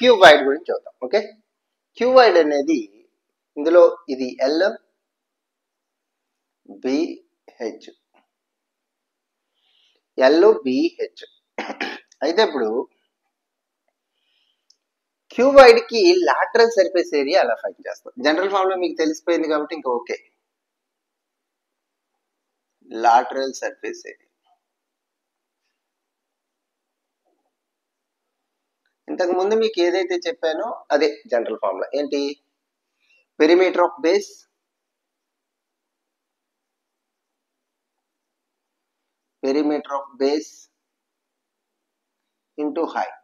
Cuboid గురించి చూద్దాం. Okay, cuboid అనేది ఇందులో ఇది ఎల్ బిహెచ్, ఎల్ బిహెచ్. అయితే ఇప్పుడు క్యూబాయిడ్ కి లాటరల్ సర్ఫేస్ ఏరియా అలా ఫైండ్ చేస్తాం. జనరల్ ఫామ్ లో మీకు తెలిసిపోయింది కాబట్టి ఇంకా ఓకే. లాటరల్ సర్ఫేస్ ఏరియా ఇంతకు ముందు మీకు ఏదైతే చెప్పానో అదే జనరల్ ఫార్ములా. ఏంటి? Perimeter of base into height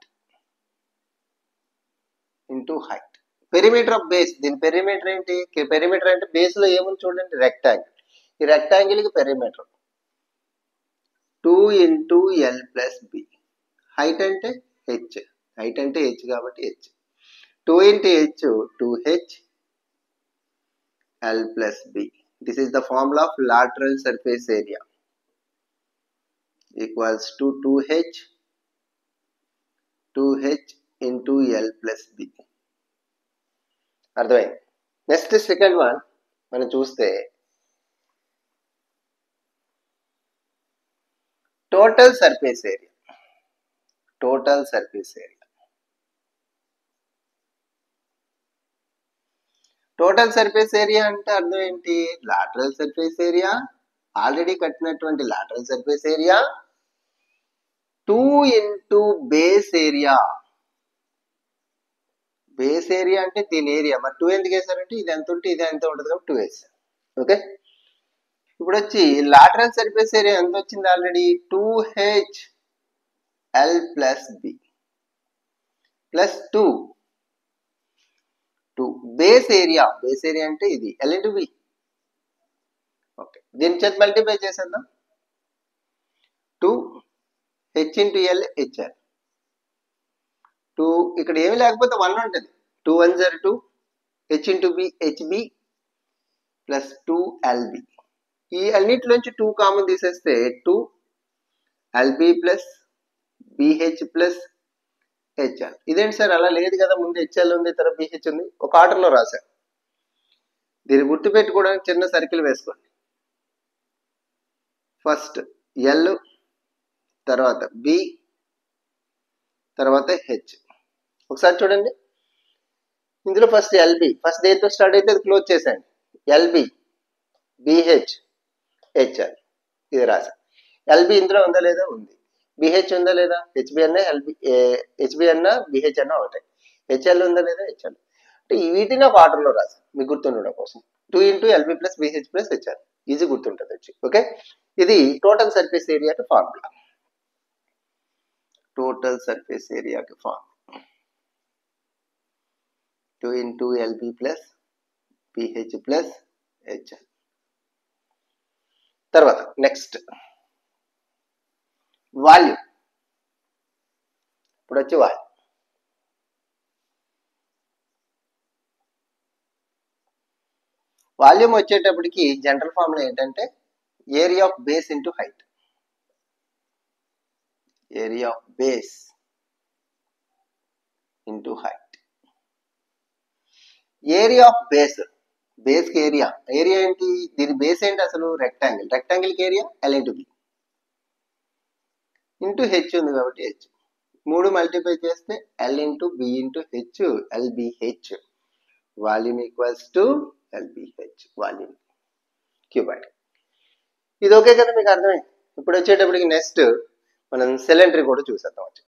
perimeter of base. దీని పెరిమీటర్ ఏంటి? పెరిమీటర్ అంటే బేస్ లో ఏముంది చూడండి, రెక్టాంగిల్. ఈ రెక్టాంగిల్ కి perimeter 2 into L plus B. Height అంటే హెచ్, హైట్ అంటే హెచ్ కాబట్టి H. 2 into H 2h L plus B. This is the formula of lateral surface area equals to 2h into L plus B. అర్థమైంది. Next second one మనం చూస్తే total surface area. Total surface area అంటే అర్థం ఏంటి? Lateral surface area, already కట్టినటువంటి lateral surface area 2 into base area. Base area అంటే దీని area. మరి 2 ఎందుకు వేసారంటే ఇది ఎంత ఉంటే ఇది ఎంత ఉంటుంది కాబట్టి 2 వేసారు. ఓకే, ఇప్పుడు వచ్చి లాటరల్ సర్ఫేస్ ఏరియా ఎంత వచ్చింది? Already 2h L plus B plus 2 base area అంటే ఇది L ఇంటూ బి. ఓకే, దీని చేత మల్టిప్లై చేసేద్దాం. 2h into L HL. 2 ఇక్కడ ఏమి లేకపోతే 1 ఉంటుంది. 2 1 0 2 h into B HB plus 2LB. ఈ అన్నిటిలోంచి 2 కామన్ తీసేస్తే 2LB plus BH plus HL. ఇదేంటి సార్ అలా లేదు కదా, ముందు HL ఉంది తర్వాత BH ఉంది. ఒక ఆర్డర్లో రాశాను. దీన్ని గుర్తుపెట్టుకోవడానికి చిన్న సర్కిల్ వేసుకోండి. ఫస్ట్ L, తర్వాత B, తర్వాత H. ఒకసారి చూడండి, ఇందులో ఫస్ట్ LB, ఫస్ట్ దేంతో స్టార్ట్ అయితే అది క్లోజ్ చేసేయండి. LB, BH, HL ఇది రాసా. LB ఇందులో ఉందా లేదా? ఉంది. BH ఉందా లేదా? HB అన్నా HB అన్నా BH అన్నా ఒకటే. HL ఉందా లేదా? HL. అంటే వీటిని ఒక ఆర్డర్లో రాసా మీకు గుర్తుండడం కోసం. 2 into LB plus BH plus HL easy గుర్తుంటుంది వచ్చి. ఓకే, ఇది టోటల్ సర్ఫేస్ ఏరియాకి ఫార్ములా. టోటల్ సర్ఫేస్ ఏరియాకి formula 2 into LB plus BH plus HL. తర్వాత నెక్స్ట్ వాల్యూమ్. ఇప్పుడు వచ్చి వాల్యూమ్ వచ్చేటప్పటికి జనరల్ ఫార్ములా ఏంటంటే area of base into height. Area of base into height. Area of base కి area ఏంటి? దీని బేస్ ఏంటి అసలు? రెక్టాంగిల్ కి area L into B into H ఉంది కాబట్టి హెచ్. 3 మల్టిప్లై చేస్తే L into B into H LBH. Volume equals to LBH volume cuboid. ఇది ఓకే కదా, మీకు అర్థమైంది. ఇప్పుడు వచ్చేటప్పటికి నెక్స్ట్ మనం సిలిండర్ కూడా చూసేద్దాం.